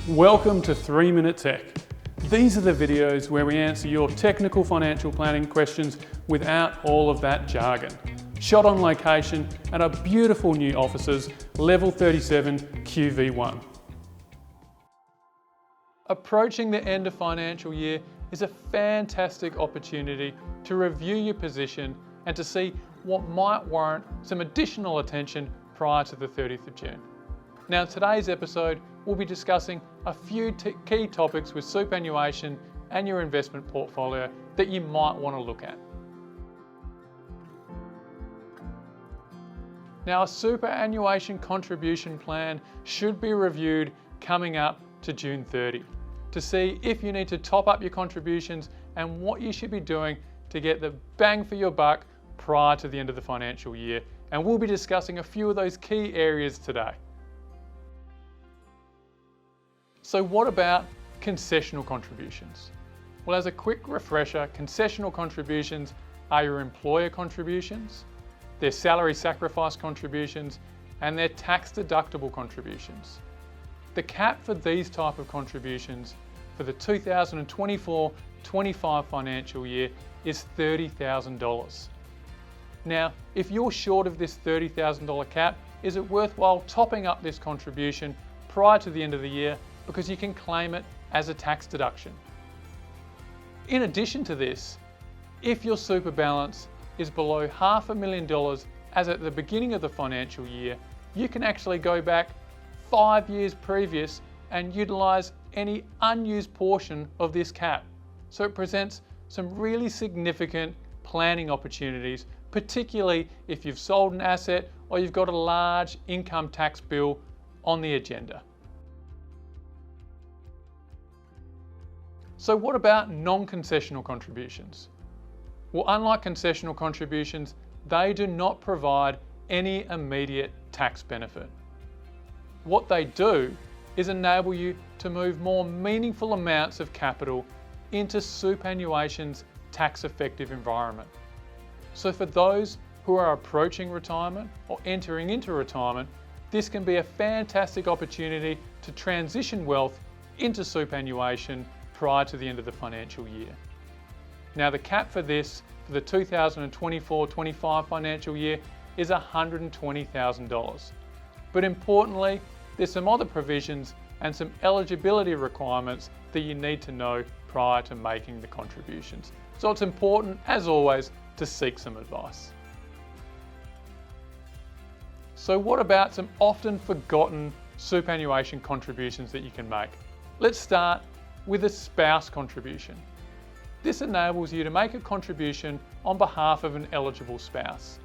Welcome to 3 Minute Tech. These are the videos where we answer your technical financial planning questions without all of that jargon. Shot on location at our beautiful new offices, Level 37 QV1. Approaching the end of financial year is a fantastic opportunity to review your position and to see what might warrant some additional attention prior to the 30th of June. Now, in today's episode, we'll be discussing a few key topics with superannuation and your investment portfolio that you might want to look at. Now, a superannuation contribution plan should be reviewed coming up to June 30 to see if you need to top up your contributions and what you should be doing to get the bang for your buck prior to the end of the financial year. And we'll be discussing a few of those key areas today. So what about concessional contributions? Well, as a quick refresher, concessional contributions are your employer contributions, their salary sacrifice contributions, and their tax deductible contributions. The cap for these type of contributions for the 2024-25 financial year is $30,000. Now, if you're short of this $30,000 cap, is it worthwhile topping up this contribution prior to the end of the year because you can claim it as a tax deduction? In addition to this, if your super balance is below $500,000 as at the beginning of the financial year, you can actually go back 5 years previous and utilise any unused portion of this cap. So it presents some really significant planning opportunities, particularly if you've sold an asset or you've got a large income tax bill on the agenda. So what about non-concessional contributions? Well, unlike concessional contributions, they do not provide any immediate tax benefit. What they do is enable you to move more meaningful amounts of capital into superannuation's tax-effective environment. So for those who are approaching retirement or entering into retirement, this can be a fantastic opportunity to transition wealth into superannuation prior to the end of the financial year. Now, the cap for this for the 2024-25 financial year is $120,000. But importantly, there's some other provisions and some eligibility requirements that you need to know prior to making the contributions. So it's important, as always, to seek some advice. So what about some often forgotten superannuation contributions that you can make? Let's start with a spouse contribution. This enables you to make a contribution on behalf of an eligible spouse.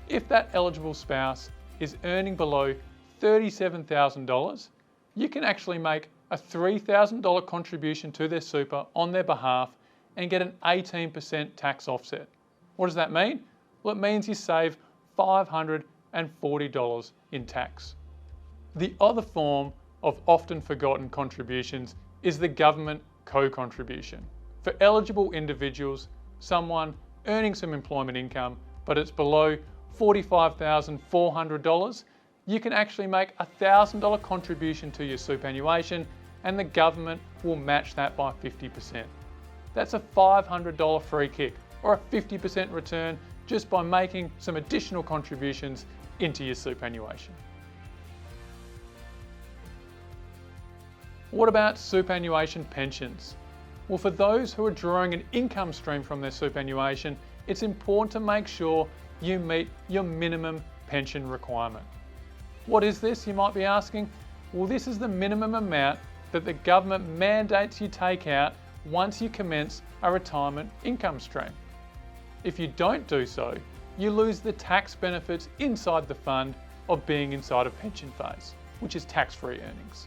If that eligible spouse is earning below $37,000, you can actually make a $3,000 contribution to their super on their behalf and get an 18% tax offset. What does that mean? Well, it means you save $540 in tax. The other form of often forgotten contributions is the government co-contribution. For eligible individuals, someone earning some employment income, but it's below $45,400, you can actually make a $1,000 contribution to your superannuation and the government will match that by 50%. That's a $500 free kick or a 50% return just by making some additional contributions into your superannuation. What about superannuation pensions? Well, for those who are drawing an income stream from their superannuation, it's important to make sure you meet your minimum pension requirement. What is this, you might be asking? Well, this is the minimum amount that the government mandates you take out once you commence a retirement income stream. If you don't do so, you lose the tax benefits inside the fund of being inside a pension phase, which is tax-free earnings.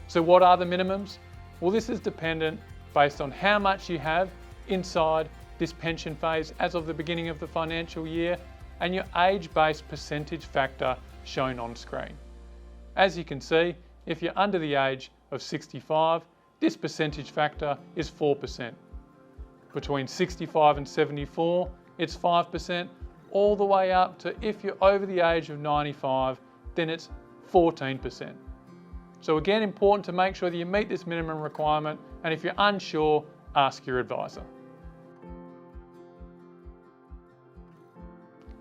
So what are the minimums? Well, this is dependent based on how much you have inside this pension phase as of the beginning of the financial year and your age-based percentage factor shown on screen. As you can see, if you're under the age of 65, this percentage factor is 4%. Between 65 and 74, it's 5%, all the way up to if you're over the age of 95, then it's 14%. So again, important to make sure that you meet this minimum requirement, and if you're unsure, ask your advisor.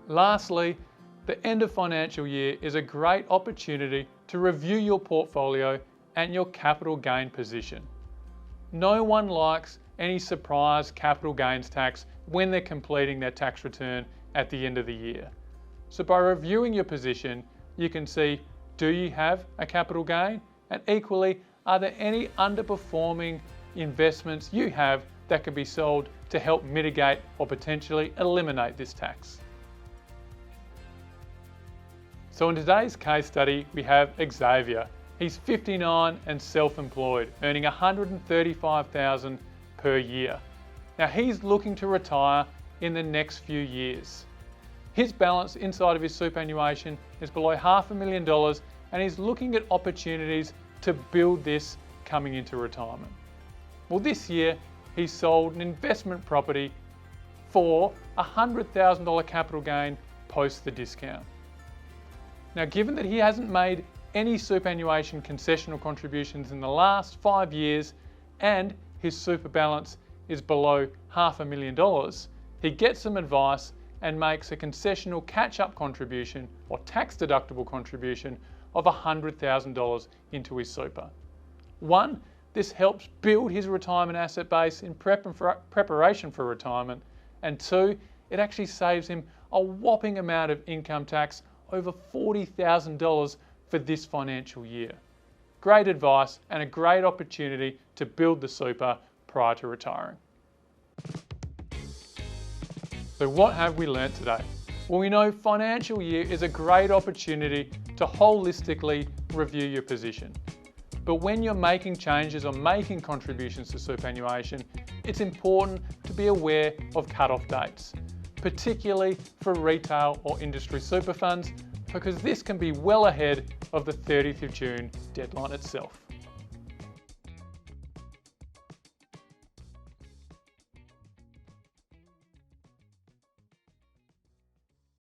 Lastly, the end of financial year is a great opportunity to review your portfolio and your capital gain position. No one likes any surprise capital gains tax when they're completing their tax return at the end of the year. So by reviewing your position, you can see, do you have a capital gain? And equally, are there any underperforming investments you have that can be sold to help mitigate or potentially eliminate this tax? So in today's case study, we have Xavier. He's 59 and self-employed, earning $135,000 per year. Now he's looking to retire in the next few years. His balance inside of his superannuation is below $500,000, and he's looking at opportunities to build this coming into retirement. Well, this year he sold an investment property for $100,000 capital gain post the discount. Now, given that he hasn't made any superannuation concessional contributions in the last 5 years and his super balance is below $500,000, he gets some advice and makes a concessional catch-up contribution or tax-deductible contribution of $100,000 into his super. One, this helps build his retirement asset base in preparation for retirement, and two, it actually saves him a whopping amount of income tax, over $40,000 for this financial year. Great advice and a great opportunity to build the super prior to retiring. So what have we learnt today? Well, we know financial year is a great opportunity to holistically review your position. But when you're making changes or making contributions to superannuation, it's important to be aware of cut-off dates, particularly for retail or industry super funds, because this can be well ahead of the 30th of June deadline itself.